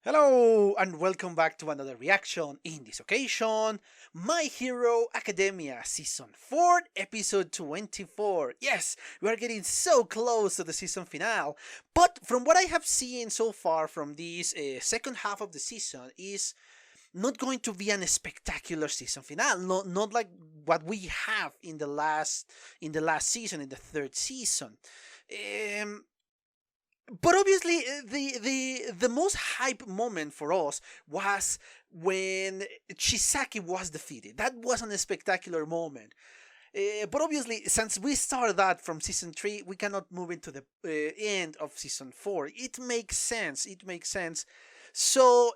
Hello and welcome back to another reaction. In this occasion, My Hero Academia Season 4, Episode 24. Yes, we are getting so close to the season finale, but from what I have seen so far from this second half of the season is not going to be a spectacular season finale, not like what we have in the last season, in the third season. Um, but obviously, the most hype moment for us was when Chisaki was defeated. That wasn't a spectacular moment. But obviously, since we started that from season 3, we cannot move into the end of season 4. It makes sense. It makes sense. So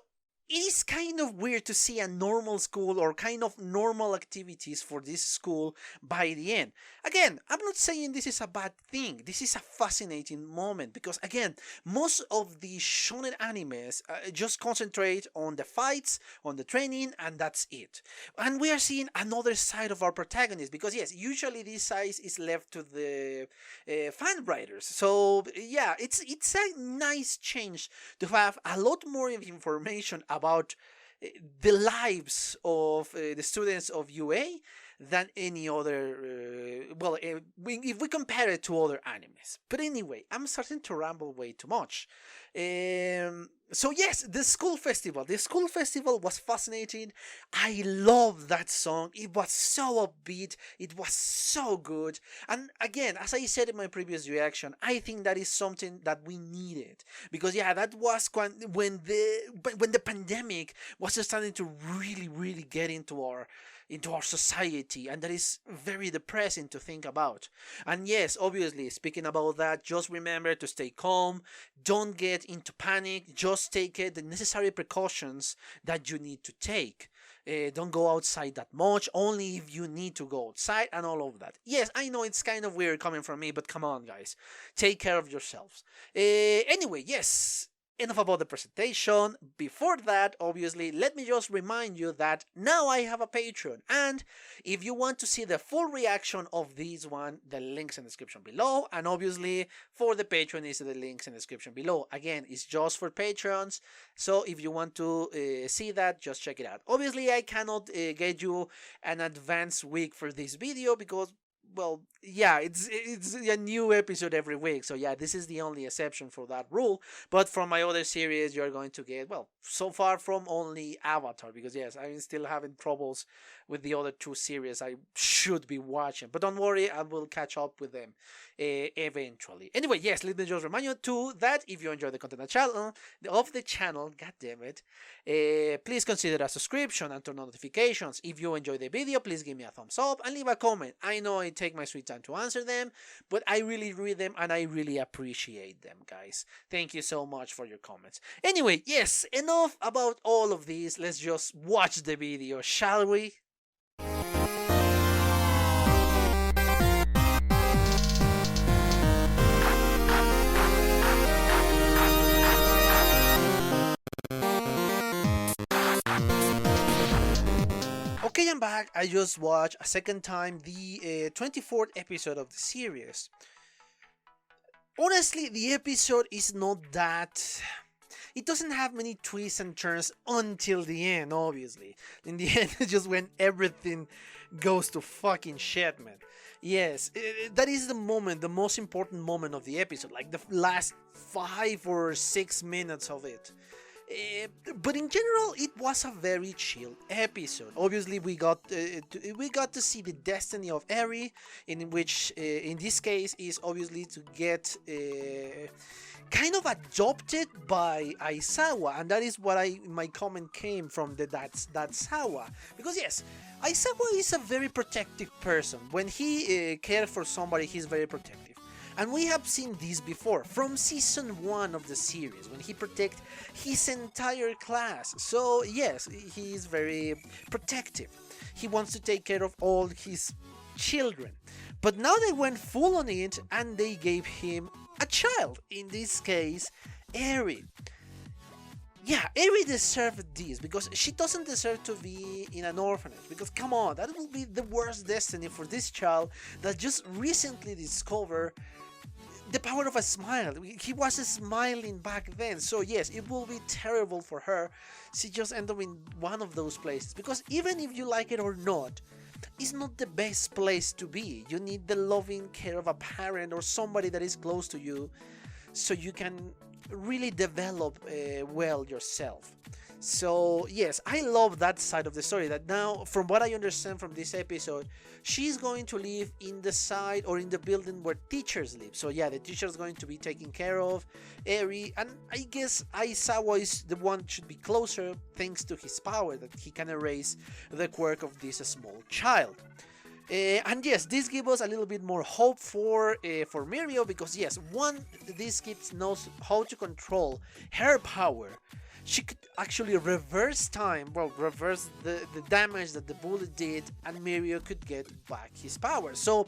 it is kind of weird to see a normal school or kind of normal activities for this school by the end. Again, I'm not saying this is a bad thing. This is a fascinating moment because, again, most of the shonen animes just concentrate on the fights, on the training, and that's it. And we are seeing another side of our protagonist because, yes, usually this side is left to the fan writers. So, yeah, it's a nice change to have a lot more information about the lives of the students of UA than any other. If we compare it to other animes. But anyway, I'm starting to ramble way too much. So yes, the school festival. The school festival was fascinating. I love that song. It was so upbeat. It was so good. And again, as I said in my previous reaction, I think that is something that we needed because yeah, that was when the pandemic was starting to really get into our society, and that is very depressing to think about. And yes, obviously, speaking about that, just remember to stay calm, don't get into panic, just take the necessary precautions that you need to take. Don't go outside that much, only if you need to go outside and all of that. Yes, I know it's kind of weird coming from me, but come on, guys. Take care of yourselves. Anyway, yes, enough about the presentation. Before that, obviously, let me just remind you that now I have a Patreon, and if you want to see the full reaction of this one, the links in the description below, and obviously for the Patreon is the links in the description below. Again, it's just for Patreons, so if you want to see that, just check it out. Obviously, I cannot get you an advance week for this video because, well, yeah, it's a new episode every week, so yeah, this is the only exception for that rule. But from my other series, you're going to get, well, so far from only Avatar, because yes, I'm still having troubles with the other two series I should be watching, but don't worry, I will catch up with them eventually. Anyway, yes, let me just remind you too that if you enjoy the content of the channel, god damn it, please consider a subscription and turn on notifications. If you enjoy the video, please give me a thumbs up and leave a comment. I know it takes my sweet time to answer them, but I really read them and I really appreciate them, guys. Thank you so much for your comments. Anyway, yes, enough about all of this. Let's just watch the video, shall we? Okay, I'm back. I just watched a second time the 24th episode of the series. Honestly, the episode is not that... It doesn't have many twists and turns until the end, obviously. In the end, it's just when everything goes to fucking shit, man. Yes, that is the moment, the most important moment of the episode, like the last 5 or 6 minutes of it. But in general, it was a very chill episode. Obviously, we got to see the destiny of Eri, in which, in this case, is obviously to get kind of adopted by Aizawa, and that is what my comment came from. That's Sawa, because yes, Aizawa is a very protective person. When he cares for somebody, he's very protective. And we have seen this before, from season 1 of the series, when he protected his entire class. So yes, he is very protective. He wants to take care of all his children. But now they went full on it and they gave him a child, in this case, Eri. Yeah, Eri deserved this, because she doesn't deserve to be in an orphanage, because come on, that will be the worst destiny for this child that just recently discovered the power of a smile. He was smiling back then. So yes, it will be terrible for her. She just end up in one of those places. Because even if you like it or not, it's not the best place to be. You need the loving care of a parent or somebody that is close to you, so you can really develop well yourself. So yes, I love that side of the story, that now, from what I understand from this episode, she's going to live in the side or in the building where teachers live. So yeah, the teacher's going to be taken care of, Eri, and I guess Aizawa is the one should be closer, thanks to his power, that he can erase the quirk of this small child. And yes, this gives us a little bit more hope for Mirio, because yes, this kid knows how to control her power. She could actually reverse time, well, reverse the damage that the bullet did, and Mirio could get back his power. So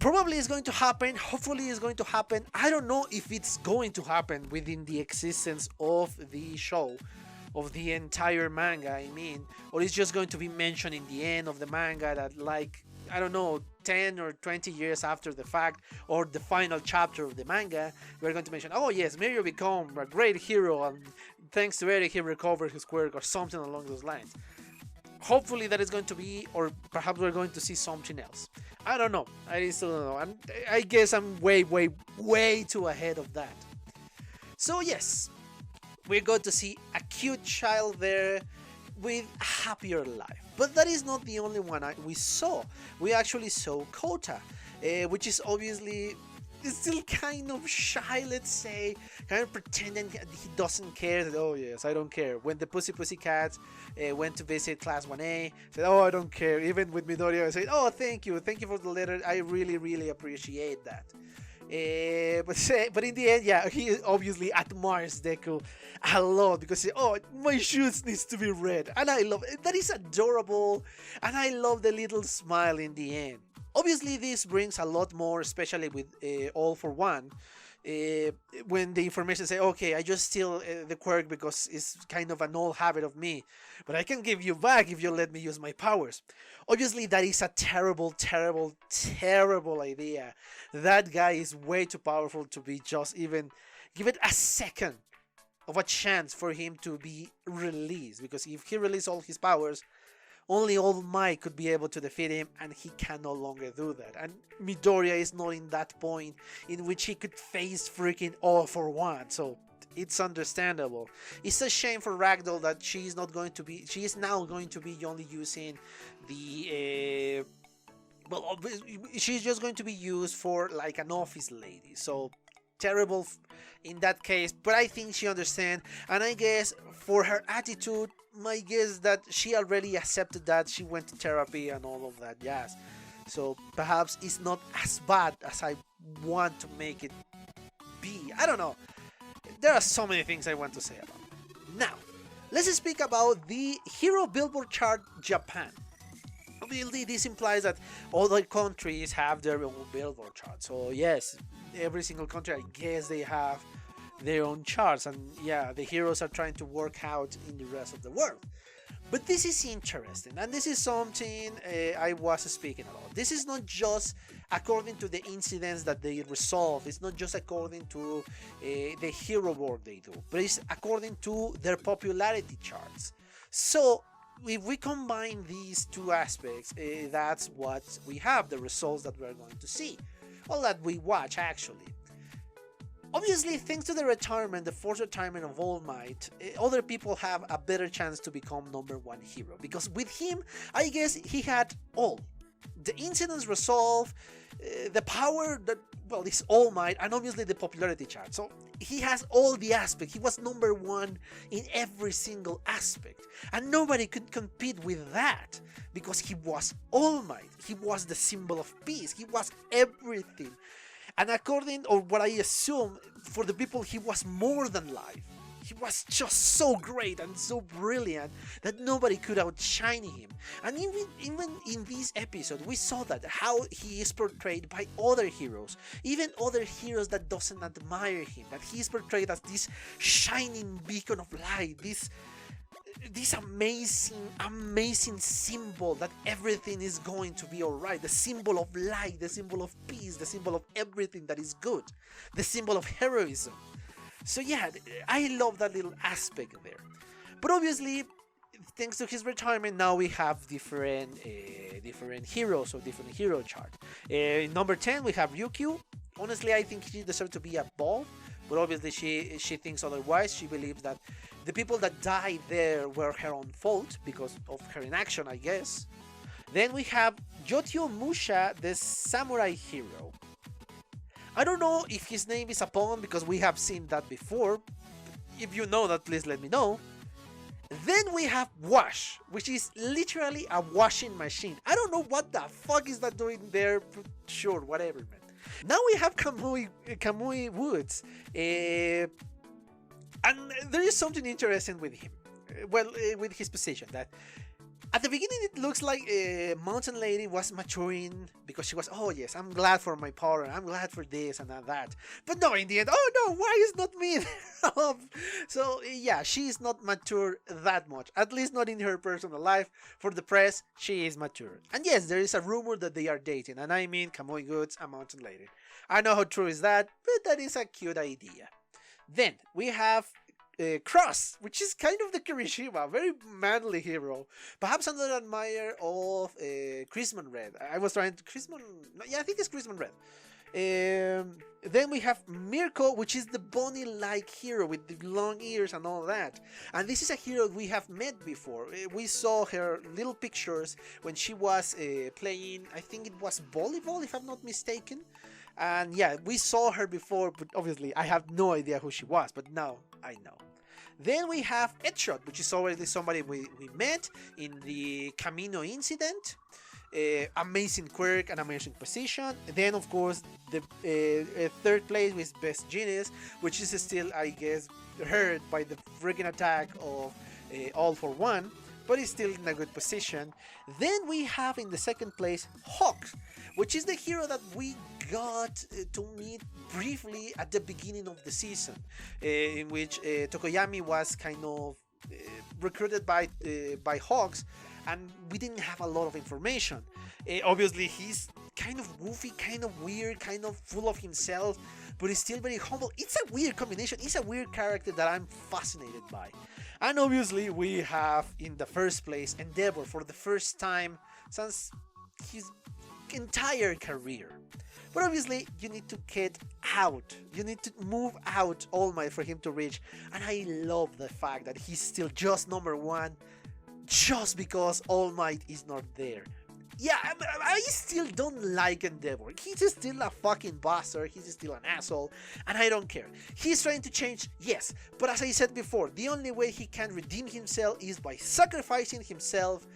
probably it's going to happen, hopefully it's going to happen. I don't know if it's going to happen within the existence of the show, of the entire manga, I mean, or it's just going to be mentioned in the end of the manga, that, like, I don't know, 10 or 20 years after the fact, or the final chapter of the manga, we're going to mention, oh yes, Mirio became a great hero, and thanks to Eric he recovered his quirk, or something along those lines. Hopefully that is going to be, or perhaps we're going to see something else. I don't know, I still don't know, and I guess I'm way too ahead of that. So yes, we're going to see a cute child there with a happier life. But that is not the only one we saw. We actually saw Kota, which is obviously still kind of shy, let's say, kind of pretending he doesn't care. That, oh yes, I don't care. When the Pussycats went to visit Class 1A, said, oh, I don't care. Even with Midoriya, I said, oh, thank you for the letter. I really appreciate that. But in the end, yeah, he obviously admires Deku a lot, because oh, my shoes needs to be red, and I love it. That is adorable, and I love the little smile in the end. Obviously, this brings a lot more, especially with All for One. When the information say, okay, I just steal the quirk because it's kind of an old habit of me, but I can give you back if you let me use my powers. Obviously, that is a terrible idea. That guy is way too powerful to be just even give it a second of a chance for him to be released, because if he releases all his powers, only All Might could be able to defeat him, and he can no longer do that. And Midoriya is not in that point in which he could face freaking All for One, so it's understandable. It's a shame for Ragdoll that she is now going to be only using the well, she's just going to be used for like an office lady, so terrible in that case. But I think she understands, and I guess for her attitude, my guess that she already accepted that she went to therapy and all of that jazz. So perhaps it's not as bad as I want to make it be. I don't know. There are so many things I want to say about it. Now, let's speak about the Hero Billboard chart Japan. Obviously, this implies that other countries have their own Billboard chart. So yes, every single country, I guess they have their own charts, and yeah, the heroes are trying to work out in the rest of the world. But this is interesting, and this is something I was speaking about. This is not just according to the incidents that they resolve, it's not just according to the hero work they do, but it's according to their popularity charts. So if we combine these two aspects, that's what we have, the results that we're going to see, all that we watch actually. Obviously, thanks to the forced retirement of All Might, other people have a better chance to become #1 hero. Because with him, I guess he had all. The incidents resolve, the power that, well, is All Might, and obviously the popularity chart. So he has all the aspects. He was #1 in every single aspect. And nobody could compete with that, because he was All Might. He was the symbol of peace. He was everything. And according, or what I assume, for the people, he was more than life. He was just so great and so brilliant that nobody could outshine him. And even in this episode, we saw that, how he is portrayed by other heroes, even other heroes that doesn't admire him, that he is portrayed as this shining beacon of light, this this amazing symbol that everything is going to be alright. The symbol of light, the symbol of peace, the symbol of everything that is good, the symbol of heroism. So yeah, I love that little aspect there. But obviously, thanks to his retirement, now we have different heroes or different hero chart. In number 10, we have Ryukyu. Honestly, I think she deserves to be above, but obviously she thinks otherwise. She believes that the people that died there were her own fault because of her inaction, I guess. Then we have Yotio Musha, the samurai hero. I don't know if his name is a pun because we have seen that before. If you know that, please let me know. Then we have Wash, which is literally a washing machine. I don't know what the fuck is that doing there, but sure, whatever, man. Now we have Kamui Woods, and there is something interesting with him. With his position, that at the beginning it looks like Mountain Lady was maturing because she was, oh yes, I'm glad for my power, I'm glad for this and that. But no, in the end, oh no, why is not me? So yeah, she is not mature that much, at least not in her personal life. For the press, she is mature. And yes, there is a rumor that they are dating, and I mean Kamui Goods and Mountain Lady. I know how true is that, but that is a cute idea. Then we have Cross, which is kind of the Kirishima, very manly hero. Perhaps another admirer of Chrisman Red. I was trying to Chrisman. Yeah, I think it's Chrisman Red. Then we have Mirko, which is the bunny-like hero with the long ears and all that. And this is a hero we have met before. We saw her little pictures when she was playing, I think it was volleyball, if I'm not mistaken. And yeah, we saw her before, but obviously I have no idea who she was, but now I know. Then we have Edshot, which is already somebody we met in the Camino incident. Amazing quirk and amazing position. Then of course the third place with Best Genius, which is still, I guess, hurt by the freaking attack of All for One, but it's still in a good position. Then we have in the second place Hawk, which is the hero that we got to meet briefly at the beginning of the season, in which Tokoyami was kind of recruited by Hawks, and we didn't have a lot of information. Obviously, he's kind of goofy, kind of weird, kind of full of himself, but he's still very humble. It's a weird combination. It's a weird character that I'm fascinated by. And obviously, we have in the first place Endeavor for the first time since his entire career. But obviously, you need to get out. You need to move out All Might for him to reach. And I love the fact that he's still just number one just because All Might is not there. Yeah, I still don't like Endeavor. He's still a fucking bastard. He's still an asshole. And I don't care. He's trying to change, yes. But as I said before, the only way he can redeem himself is by sacrificing himself,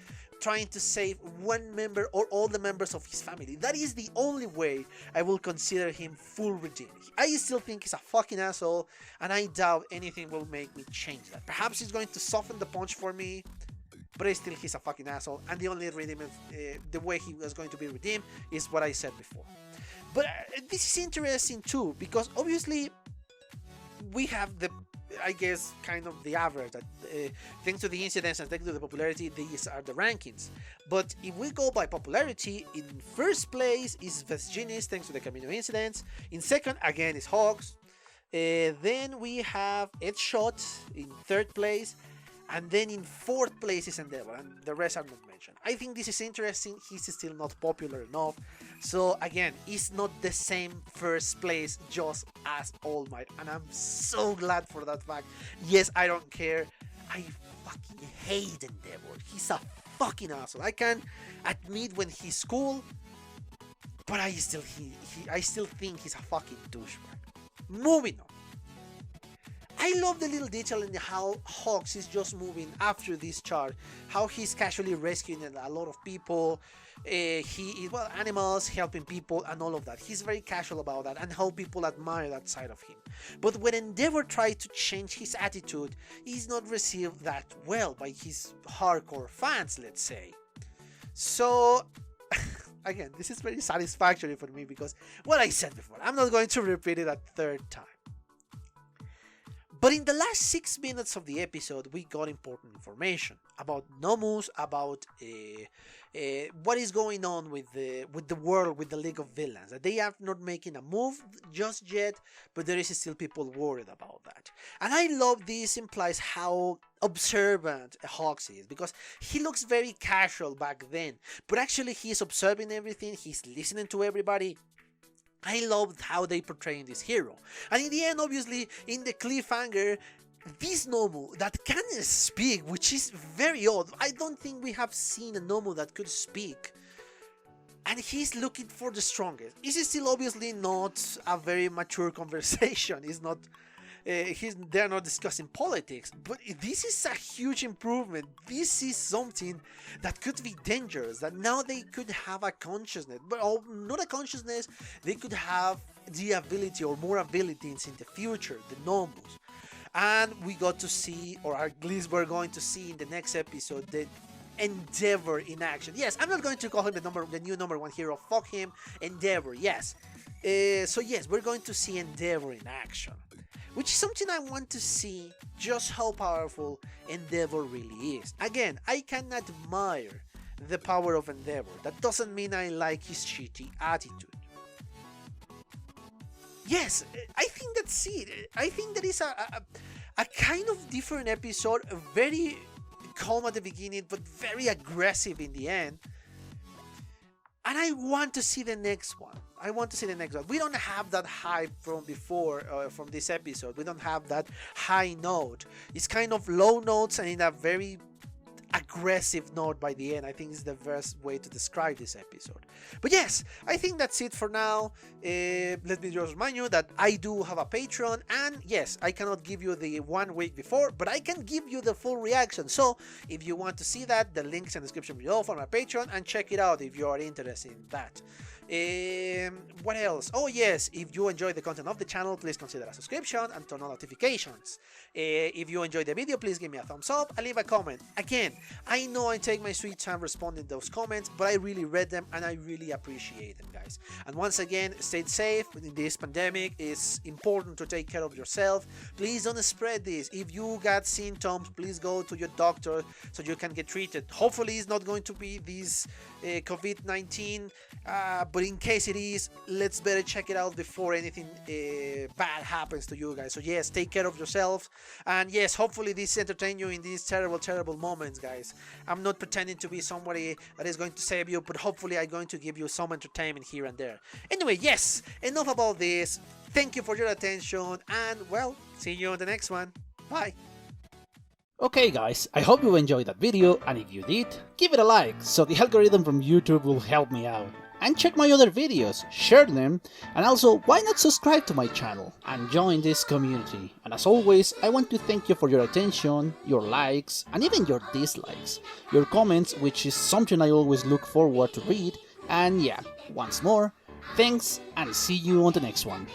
trying to save one member or all the members of his family. That is the only way I will consider him full redeemed. I still think he's a fucking asshole, and I doubt anything will make me change that. Perhaps he's going to soften the punch for me, but he's a fucking asshole, and the only the way he was going to be redeemed is what I said before. But this is interesting too, because obviously we have the, I guess, kind of the average that thanks to the incidents and thanks to the popularity, these are the rankings. But if we go by popularity, in first place is Vesginis thanks to the Camino incidents. In second, again, is Hawks. Then we have Edshot in third place. And then in fourth place is Endeavor, and the rest are not mentioned. I think this is interesting. He's still not popular enough. So again, it's not the same first place just as All Might. And I'm so glad for that fact. Yes, I don't care. I fucking hate Endeavor. He's a fucking asshole. I can admit when he's cool, but I still think he's a fucking douchebag. Moving on. I love the little detail in how Hawks is just moving after this chart, how he's casually rescuing a lot of people, he is, well, animals, helping people and all of that. He's very casual about that and how people admire that side of him. But when Endeavor tried to change his attitude, he's not received that well by his hardcore fans, let's say. So again, this is very satisfactory for me because what I said before, I'm not going to repeat it a third time. But in the last 6 minutes of the episode, we got important information about nomus, about what is going on with the world, with the League of Villains. That they are not making a move just yet, but there is still people worried about that. And I love this implies how observant Hawks is, because he looks very casual back then, but actually he's observing everything, he's listening to everybody. I loved how they portraying this hero. And in the end, obviously, in the cliffhanger, this Nomu that can speak, which is very odd. I don't think we have seen a Nomu that could speak. And he's looking for the strongest. This is still obviously not a very mature conversation. It's not. They're not discussing politics, but this is a huge improvement. This is something that could be dangerous, that now they could have a consciousness, but not a consciousness, they could have the ability or more abilities in the future, the Nomus. And we got to see, or at least we're going to see in the next episode, the Endeavor in action. Yes, I'm not going to call him the new number 1 hero, fuck him, Endeavor, yes. So yes, we're going to see Endeavor in action, which is something I want to see, just how powerful Endeavor really is. Again, I can admire the power of Endeavor. That doesn't mean I like his shitty attitude. Yes, I think that's it. I think that is a kind of different episode, very calm at the beginning, but very aggressive in the end. And I want to see the next one. We don't have that hype from before, from this episode. We don't have that high note. It's kind of low notes and in a very aggressive note by the end. I think is the best way to describe this episode. But yes, I think that's it for now. Let me just remind you that I do have a Patreon, and yes, I cannot give you the 1 week before, but I can give you the full reaction. So if you want to see that, the links in the description below for my Patreon, and check it out if you are interested in that. What else? Oh yes, if you enjoy the content of the channel, please consider a subscription and turn on notifications. If you enjoyed the video, please give me a thumbs up and leave a comment. Again, I know I take my sweet time responding to those comments, but I really read them and I really appreciate them, guys. And once again, stay safe in this pandemic. It's important to take care of yourself. Please don't spread this. If you got symptoms, please go to your doctor so you can get treated. Hopefully it's not going to be this COVID-19, but in case it is, let's better check it out before anything bad happens to you guys. So yes, take care of yourselves, and yes, hopefully this entertain you in these terrible moments, guys. I'm not pretending to be somebody that is going to save you, but hopefully I'm going to give you some entertainment here and there. Anyway, yes, enough about this. Thank you for your attention, and well, see you on the next one. Bye. Okay guys, I hope you enjoyed that video, and if you did, give it a like so the algorithm from YouTube will help me out. And check my other videos, share them, and also why not subscribe to my channel and join this community. And as always, I want to thank you for your attention, your likes, and even your dislikes, your comments, which is something I always look forward to read. And yeah, once more, thanks and see you on the next one.